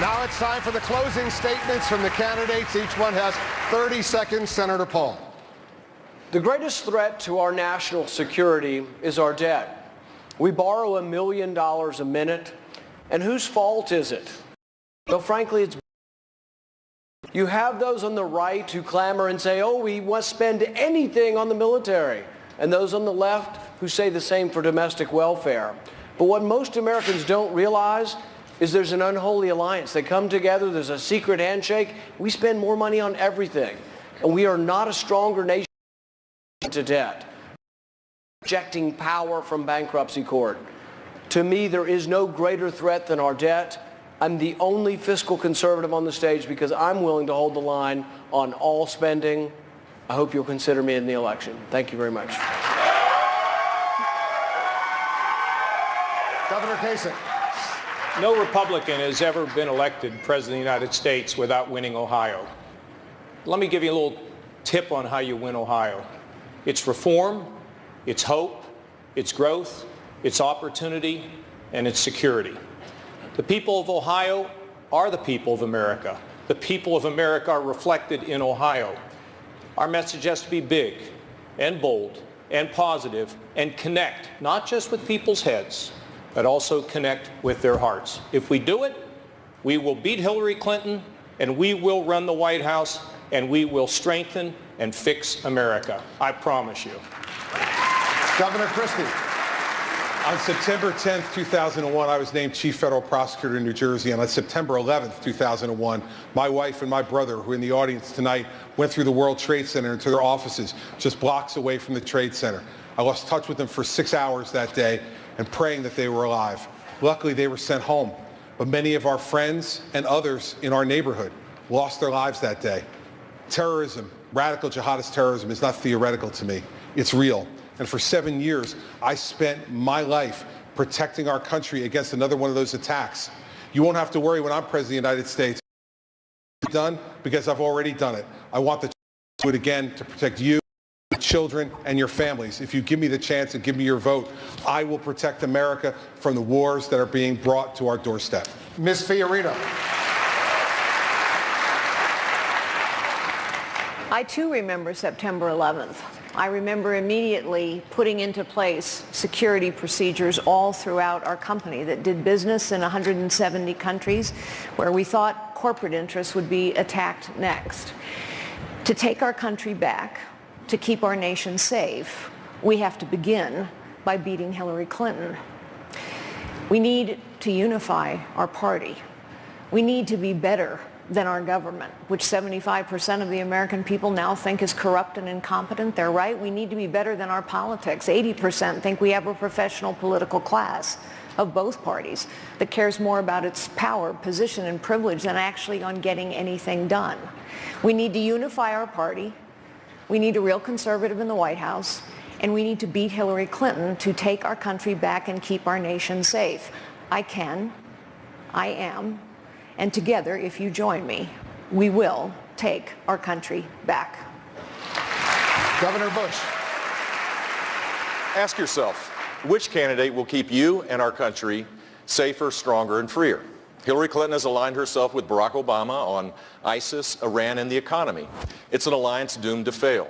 Now it's time for the closing statements from the candidates. Each one has 30 seconds. Senator Paul. The greatest threat to our national security is our debt. We borrow $1 million a minute, and whose fault is it? Well, frankly, it's you have those on the right who clamor and say, oh, we must spend anything on the military, and those on the left who say the same for domestic welfare. But what most Americans don't realize is there's an unholy alliance. They come together, there's a secret handshake. We spend more money on everything, and we are not a stronger nation to debt. Rejecting power from bankruptcy court. To me, there is no greater threat than our debt. I'm the only fiscal conservative on the stage because I'm willing to hold the line on all spending. I hope you'll consider me in the election. Thank you very much. Governor Kasich. No Republican has ever been elected President of the United States without winning Ohio. Let me give you a little tip on how you win Ohio. It's reform, it's hope, it's growth, it's opportunity, and it's security. The people of Ohio are the people of America. The people of America are reflected in Ohio. Our message has to be big and bold and positive and connect, not just with people's heads, but also connect with their hearts. If we do it, we will beat Hillary Clinton, and we will run the White House, and we will strengthen and fix America. I promise you. Governor Christie. On September 10th, 2001, I was named Chief Federal Prosecutor in New Jersey, and on September 11th, 2001, my wife and my brother, who are in the audience tonight, went through the World Trade Center into their offices just blocks away from the Trade Center. I lost touch with them for 6 hours that day and praying that they were alive. Luckily, they were sent home, but many of our friends and others in our neighborhood lost their lives that day. Terrorism, radical jihadist terrorism, is not theoretical to me. It's real. And for 7 years, I spent my life protecting our country against another one of those attacks. You won't have to worry when I'm President of the United States. Done because I've already done it. I want to do it again to protect you, children, and your families. If you give me the chance and give me your vote, I will protect America from the wars that are being brought to our doorstep. Ms. Fiorito. I too remember September 11th. I remember immediately putting into place security procedures all throughout our company that did business in 170 countries where we thought corporate interests would be attacked next. To take our country back, to keep our nation safe, we have to begin by beating Hillary Clinton. We need to unify our party. We need to be better than our government, which 75% of the American people now think is corrupt and incompetent. They're right. We need to be better than our politics. 80% think we have a professional political class of both parties that cares more about its power, position, and privilege than actually on getting anything done. We need to unify our party. We need a real conservative in the White House, and we need to beat Hillary Clinton to take our country back and keep our nation safe. I can, I am, and together, if you join me, we will take our country back. Governor Bush. Ask yourself, which candidate will keep you and our country safer, stronger, and freer? Hillary Clinton has aligned herself with Barack Obama on ISIS, Iran, and the economy. It's an alliance doomed to fail.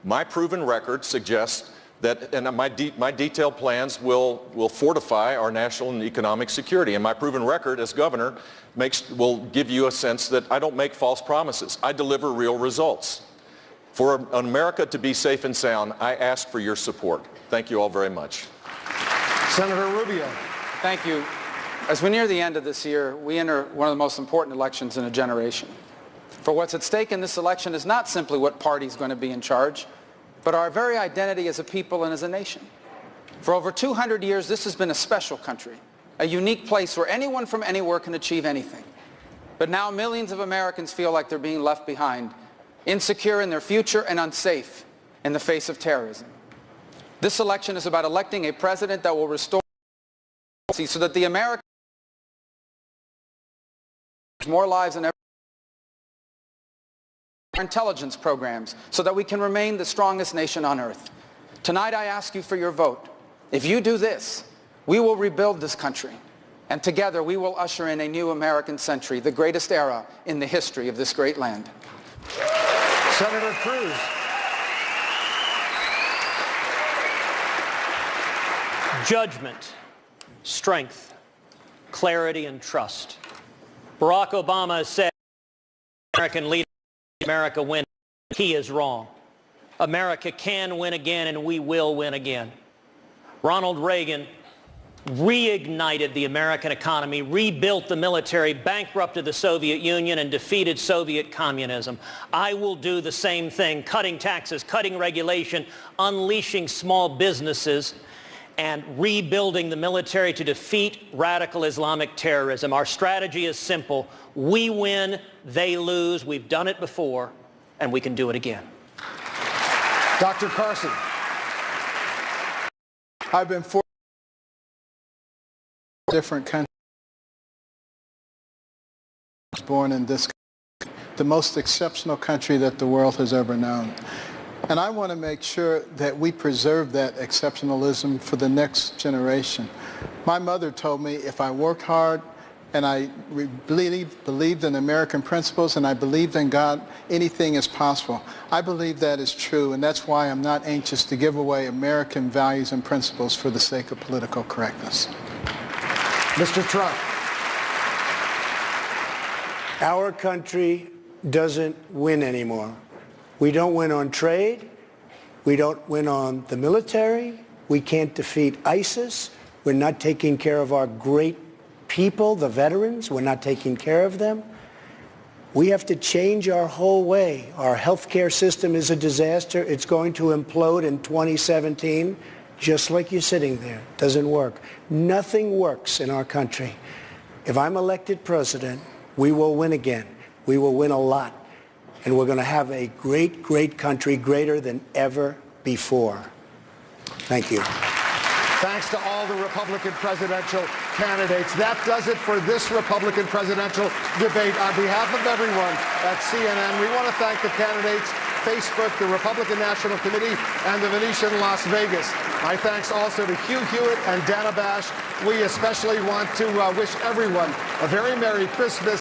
My proven record suggests that, and my detailed plans will fortify our national and economic security. And my proven record as governor will give you a sense that I don't make false promises. I deliver real results. For America to be safe and sound, I ask for your support. Thank you all very much. Senator Rubio. Thank you. As we near the end of this year, we enter one of the most important elections in a generation. For what's at stake in this election is not simply what party is going to be in charge, but our very identity as a people and as a nation. For over 200 years, this has been a special country, a unique place where anyone from anywhere can achieve anything. But now millions of Americans feel like they're being left behind, insecure in their future and unsafe in the face of terrorism. This election is about electing a president that will restore so that the American more lives than ever. Our intelligence programs so that we can remain the strongest nation on earth. Tonight I ask you for your vote. If you do this, we will rebuild this country. And together we will usher in a new American century, the greatest era in the history of this great land. Senator Cruz. Judgment, strength, clarity, and trust. Barack Obama has said American leaders, America win. He is wrong. America can win again, and we will win again. Ronald Reagan reignited the American economy, rebuilt the military, bankrupted the Soviet Union, and defeated Soviet communism. I will do the same thing, cutting taxes, cutting regulation, unleashing small businesses, and rebuilding the military to defeat radical Islamic terrorism. Our strategy is simple. We win, they lose. We've done it before, and we can do it again. Dr. Carson. I've been different countries, born in this country, the most exceptional country that the world has ever known. And I want to make sure that we preserve that exceptionalism for the next generation. My mother told me if I worked hard and I believed in American principles and I believed in God, anything is possible. I believe that is true, and that's why I'm not anxious to give away American values and principles for the sake of political correctness. Mr. Trump. Our country doesn't win anymore. We don't win on trade. We don't win on the military. We can't defeat ISIS. We're not taking care of our great people, the veterans. We're not taking care of them. We have to change our whole way. Our healthcare system is a disaster. It's going to implode in 2017, just like you're sitting there. Doesn't work. Nothing works in our country. If I'm elected president, we will win again. We will win a lot. And we're going to have a great, great country, greater than ever before. Thank you. Thanks to all the Republican presidential candidates. That does it for this Republican presidential debate. On behalf of everyone at CNN, we want to thank the candidates, Facebook, the Republican National Committee, and the Venetian Las Vegas. My thanks also to Hugh Hewitt and Dana Bash. We especially want to wish everyone a very Merry Christmas.